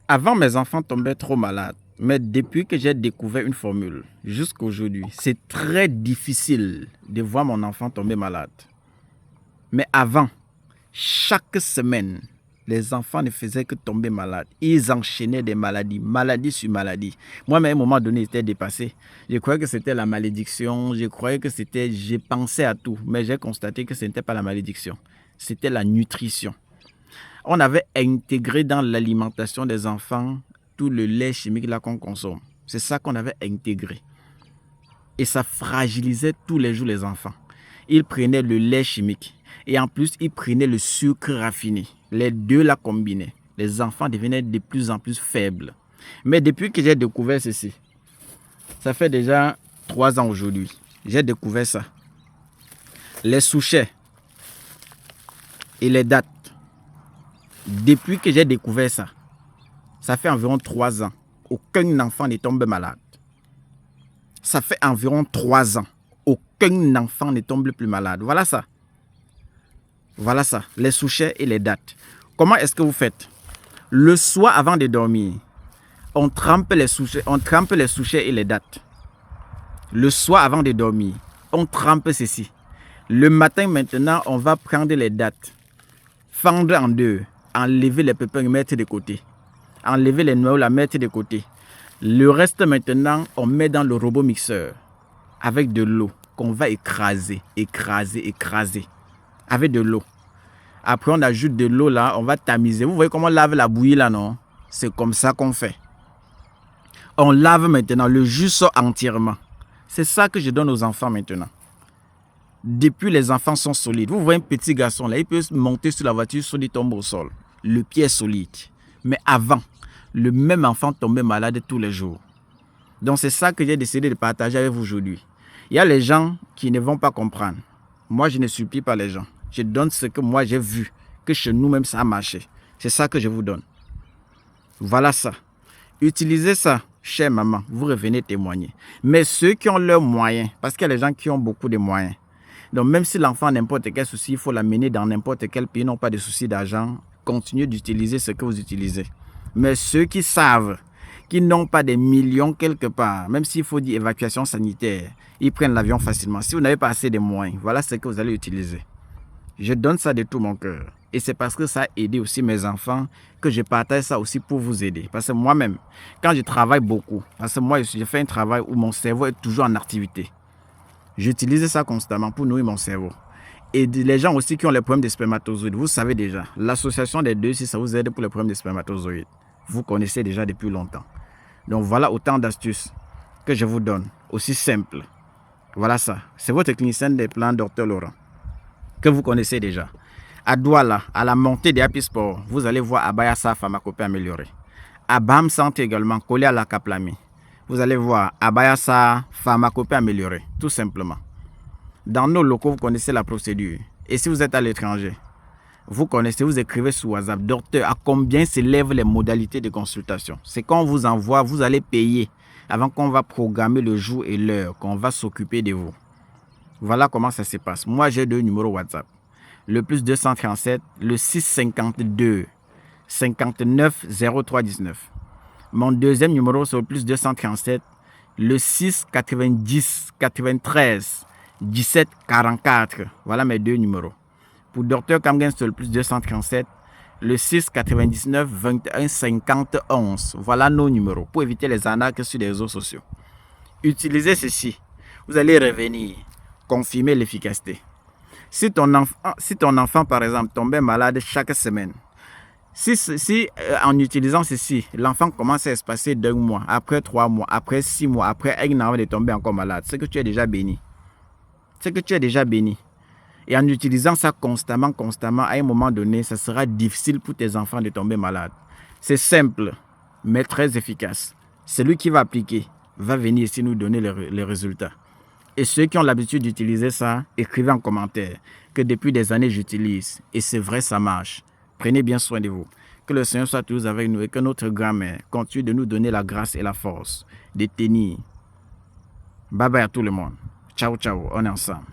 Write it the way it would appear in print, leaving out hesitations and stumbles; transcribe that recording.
Avant, mes enfants tombaient trop malades. Mais depuis que j'ai découvert une formule, jusqu'à aujourd'hui, c'est très difficile de voir mon enfant tomber malade. Mais avant, chaque semaine, les enfants ne faisaient que tomber malades. Ils enchaînaient des maladies, maladie sur maladie. Moi-même, à un moment donné, j'étais dépassé. Je croyais que c'était la malédiction. Je croyais que c'était... J'ai pensé à tout. Mais j'ai constaté que ce n'était pas la malédiction. C'était la nutrition. On avait intégré dans l'alimentation des enfants tout le lait chimique là qu'on consomme. C'est ça qu'on avait intégré. Et ça fragilisait tous les jours les enfants. Ils prenaient le lait chimique. Et en plus, ils prenaient le sucre raffiné. Les deux là combinés. Les enfants devenaient de plus en plus faibles. Mais depuis que j'ai découvert ceci, ça fait déjà 3 ans aujourd'hui, j'ai découvert ça. Les souchets et les dattes. Depuis que j'ai découvert ça, ça fait environ 3 ans. Aucun enfant ne tombe malade. Ça fait environ 3 ans. Aucun enfant ne tombe plus malade. Voilà ça. Voilà ça. Les souchets et les dattes. Comment est-ce que vous faites? Le soir avant de dormir, on trempe les souchets et les dattes. Le soir avant de dormir, on trempe ceci. Le matin maintenant, on va prendre les dattes, fendre en deux, enlever les pépins et mettre de côté. Enlever les noix, la mettre de côté. Le reste maintenant, on met dans le robot mixeur avec de l'eau qu'on va écraser avec de l'eau. Après, on ajoute de l'eau là, on va tamiser. Vous voyez comment on lave la bouillie là, non? C'est comme ça qu'on fait. On lave maintenant, le jus sort entièrement. C'est ça que je donne aux enfants maintenant. Depuis, les enfants sont solides. Vous voyez un petit garçon là, il peut monter sur la voiture, il tombe au sol. Le pied est solide. Mais avant, le même enfant tombait malade tous les jours. Donc c'est ça que j'ai décidé de partager avec vous aujourd'hui. Il y a les gens qui ne vont pas comprendre. Moi, je ne supplie pas les gens. Je donne ce que moi j'ai vu, que chez nous-mêmes ça a marché. C'est ça que je vous donne. Voilà ça. Utilisez ça, chère maman, vous revenez témoigner. Mais ceux qui ont leurs moyens, parce qu'il y a les gens qui ont beaucoup de moyens. Donc même si l'enfant a n'importe quel souci, il faut l'amener dans n'importe quel pays, n'ont pas de souci d'argent, continuez d'utiliser ce que vous utilisez. Mais ceux qui savent, qui n'ont pas des millions quelque part, même s'il faut dire évacuation sanitaire, ils prennent l'avion facilement. Si vous n'avez pas assez de moyens, voilà ce que vous allez utiliser. Je donne ça de tout mon cœur. Et c'est parce que ça a aidé aussi mes enfants que je partage ça aussi pour vous aider. Parce que moi-même, quand je travaille beaucoup, parce que moi, je fais un travail où mon cerveau est toujours en activité. J'utilise ça constamment pour nourrir mon cerveau. Et les gens aussi qui ont les problèmes de spermatozoïdes, vous savez déjà, l'association des deux, si ça vous aide pour les problèmes de spermatozoïdes, vous connaissez déjà depuis longtemps. Donc voilà autant d'astuces que je vous donne, aussi simples. Voilà ça. C'est votre clinicien des plans, Dr Laurent, que vous connaissez déjà. À Douala, à la montée des Happy Sport, vous allez voir Abayasa Pharmacopée améliorée. À Bam Santé également, collé à la Kaplami, vous allez voir Abayasa Pharmacopée améliorée, tout simplement. Dans nos locaux, vous connaissez la procédure. Et si vous êtes à l'étranger, vous connaissez, vous écrivez sur WhatsApp, docteur, à combien s'élèvent les modalités de consultation? C'est quand on vous envoie, vous allez payer avant qu'on va programmer le jour et l'heure, qu'on va s'occuper de vous. Voilà comment ça se passe. Moi, j'ai 2 numéros WhatsApp. Le plus 237, le 652 59 03 19. Mon deuxième numéro, c'est le plus 237, le 6 90 93 17 44. Voilà mes 2 numéros. Pour Dr Kamgen, c'est le plus 237, le 6 99 21 50 11. Voilà nos numéros pour éviter les arnaques sur les réseaux sociaux. Utilisez ceci. Vous allez revenir confirmer l'efficacité. Si ton enfant, par exemple, tombait malade chaque semaine, si en utilisant ceci, l'enfant commence à espacer d'1 mois, après 3 mois, après 6 mois, après 1 an de tomber encore malade, c'est que tu es déjà béni. C'est que tu es déjà béni. Et en utilisant ça constamment, à un moment donné, ça sera difficile pour tes enfants de tomber malades. C'est simple, mais très efficace. Celui qui va appliquer va venir ici nous donner les résultats. Et ceux qui ont l'habitude d'utiliser ça, écrivez en commentaire que depuis des années j'utilise. Et c'est vrai, ça marche. Prenez bien soin de vous. Que le Seigneur soit toujours avec nous et que notre grand-mère continue de nous donner la grâce et la force de tenir. Bye bye à tout le monde. Ciao, ciao. On est ensemble.